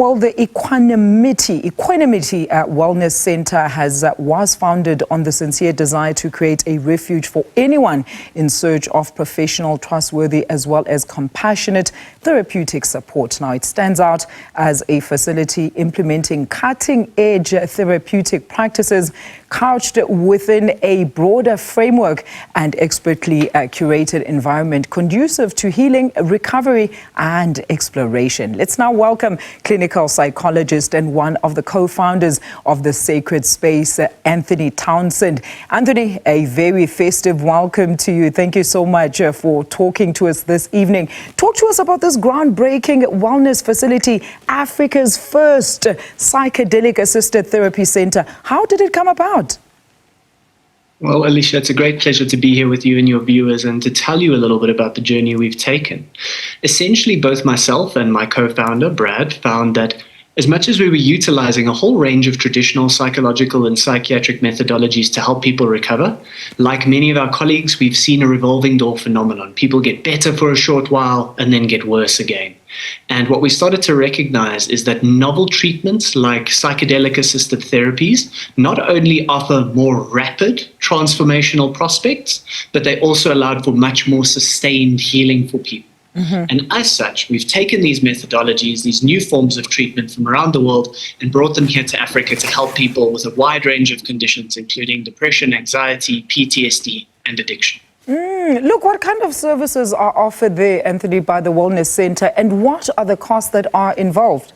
Well, the Equanimity Wellness Centre was founded on the sincere desire to create a refuge for anyone in search of professional, trustworthy, as well as compassionate therapeutic support. Now, it stands out as a facility implementing cutting-edge therapeutic practices couched within a broader framework and expertly curated environment conducive to healing, recovery, and exploration. Let's now welcome clinical psychologist and one of the co-founders of the sacred space, Anthony Townsend. Anthony, a very festive welcome to you. Thank you so much for talking to us this evening. Talk to us about this groundbreaking wellness facility, Africa's first psychedelic assisted therapy center. How did it come about? Well, Alicia, it's a great pleasure to be here with you and your viewers and to tell you a little bit about the journey we've taken. Essentially, both myself and my co-founder, Brad, found that as much as we were utilizing a whole range of traditional psychological and psychiatric methodologies to help people recover, like many of our colleagues, we've seen a revolving door phenomenon. People get better for a short while and then get worse again. And what we started to recognize is that novel treatments like psychedelic-assisted therapies not only offer more rapid transformational prospects, but they also allowed for much more sustained healing for people. And as such, we've taken these methodologies, these new forms of treatment from around the world and brought them here to Africa to help people with a wide range of conditions, including depression, anxiety, PTSD, and addiction. Look, what kind of services are offered there, Anthony, by the Wellness Centre, and what are the costs that are involved?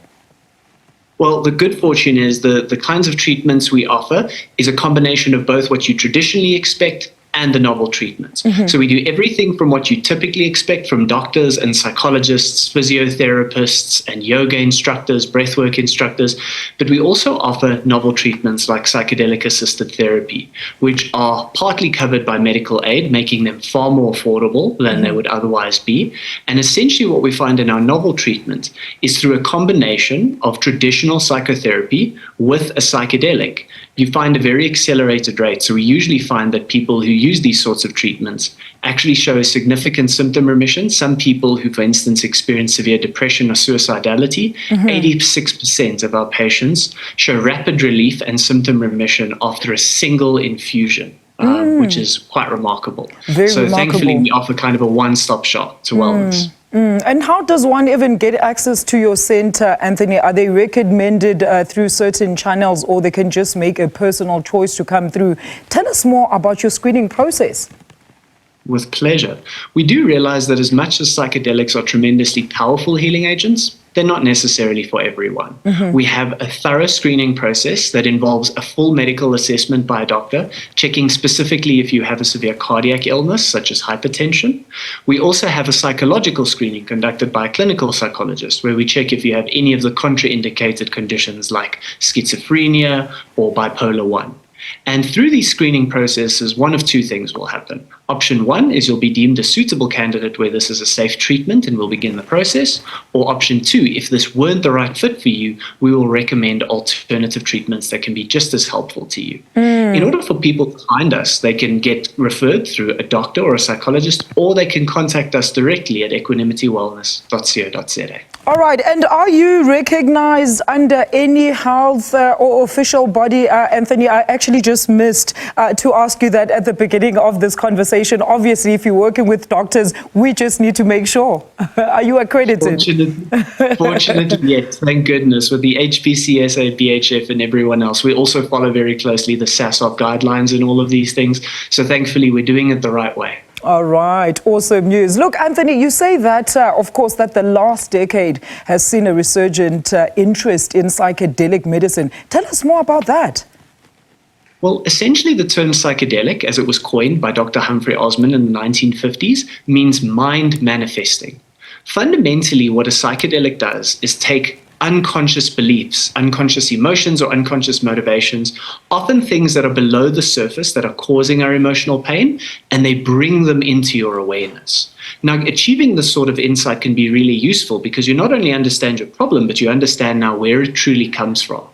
Well, the good fortune is the kinds of treatments we offer is a combination of both what you traditionally expect and the novel treatments. So we do everything from what you typically expect from doctors and psychologists, physiotherapists and yoga instructors, breathwork instructors, but we also offer novel treatments like psychedelic-assisted therapy, which are partly covered by medical aid, making them far more affordable than they would otherwise be. And essentially what we find in our novel treatment is through a combination of traditional psychotherapy with a psychedelic, you find a very accelerated rate. So we usually find that people who use these sorts of treatments actually show a significant symptom remission. Some people who, for instance, experience severe depression or suicidality, 86% of our patients show rapid relief and symptom remission after a single infusion, which is quite remarkable. Thankfully, we offer kind of a one-stop shop to wellness. And how does one even get access to your center, Anthony? Are they recommended through certain channels, or they can just make a personal choice to come through? Tell us more about your screening process. With pleasure. We do realize that as much as psychedelics are tremendously powerful healing agents, they're not necessarily for everyone. We have a thorough screening process that involves a full medical assessment by a doctor, checking specifically if you have a severe cardiac illness, such as hypertension. We also have a psychological screening conducted by a clinical psychologist, where we check if you have any of the contraindicated conditions like schizophrenia or bipolar 1. And through these screening processes, one of two things will happen. Option one is you'll be deemed a suitable candidate where this is a safe treatment and we'll begin the process. Or option two, if this weren't the right fit for you, we will recommend alternative treatments that can be just as helpful to you. In order for people to find us, they can get referred through a doctor or a psychologist, or they can contact us directly at equanimitywellness.co.za. All right, and are you recognized under any health or official body, Anthony? I actually just missed to ask you that at the beginning of this conversation. Obviously, if you're working with doctors, we just need to make sure. Are you accredited? Fortunately, yes, thank goodness. With the HPCSA, BHF, and everyone else, we also follow very closely the SASOC guidelines and all of these things. So thankfully, we're doing it the right way. All right, awesome news. Look, Anthony, you say that, of course, that the last decade has seen a resurgent interest in psychedelic medicine. Tell us more about that. Well, essentially the term psychedelic, as it was coined by Dr. Humphrey Osmond in the 1950s, means mind manifesting. Fundamentally, what a psychedelic does is take unconscious beliefs, unconscious emotions, or unconscious motivations, often things that are below the surface that are causing our emotional pain, and they bring them into your awareness. Now, achieving this sort of insight can be really useful because you not only understand your problem, but you understand now where it truly comes from.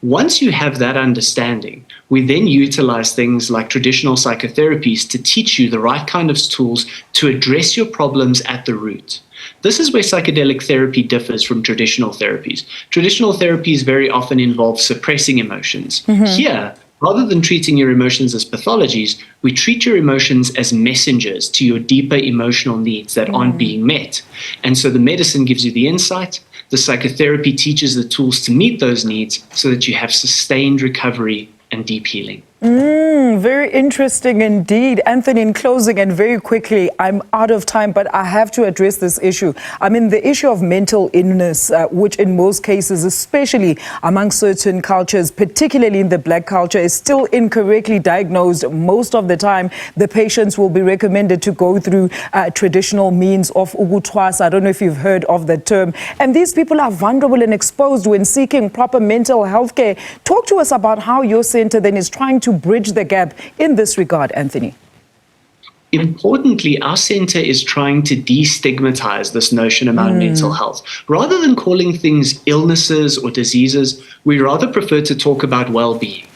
Once you have that understanding, we then utilize things like traditional psychotherapies to teach you the right kind of tools to address your problems at the root. This is where psychedelic therapy differs from traditional therapies. Traditional therapies very often involve suppressing emotions. Here, rather than treating your emotions as pathologies, we treat your emotions as messengers to your deeper emotional needs that aren't being met. And so the medicine gives you the insight, the psychotherapy teaches the tools to meet those needs so that you have sustained recovery and deep healing. Very interesting indeed. Anthony, in closing and very quickly, I'm out of time, but I have to address this issue. I mean, the issue of mental illness, which in most cases, especially among certain cultures, particularly in the Black culture, is still incorrectly diagnosed. Most of the time, the patients will be recommended to go through traditional means of ukutwas. I don't know if you've heard of the term. And these people are vulnerable and exposed when seeking proper mental health care. Talk to us about how your center then is trying to bridge the gap in this regard, Anthony. Importantly, our center is trying to destigmatize this notion about mental health. Rather than calling things illnesses or diseases, we rather prefer to talk about well-being.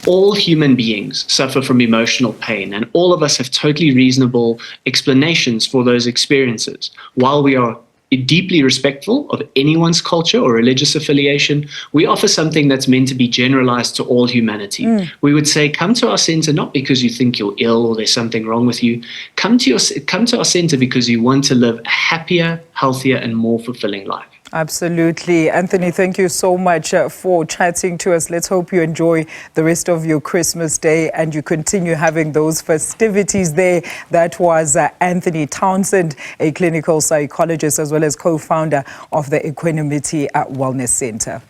All human beings suffer from emotional pain, and all of us have totally reasonable explanations for those experiences. While we are deeply respectful of anyone's culture or religious affiliation, we offer something that's meant to be generalized to all humanity. We would say, come to our center not because you think you're ill or there's something wrong with you. Come to our center because you want to live a happier, healthier, and more fulfilling life. Absolutely. Anthony, thank you so much for chatting to us. Let's hope you enjoy the rest of your Christmas day and you continue having those festivities there. That was Anthony Townsend, a clinical psychologist as well as co-founder of the Equanimity Wellness Centre.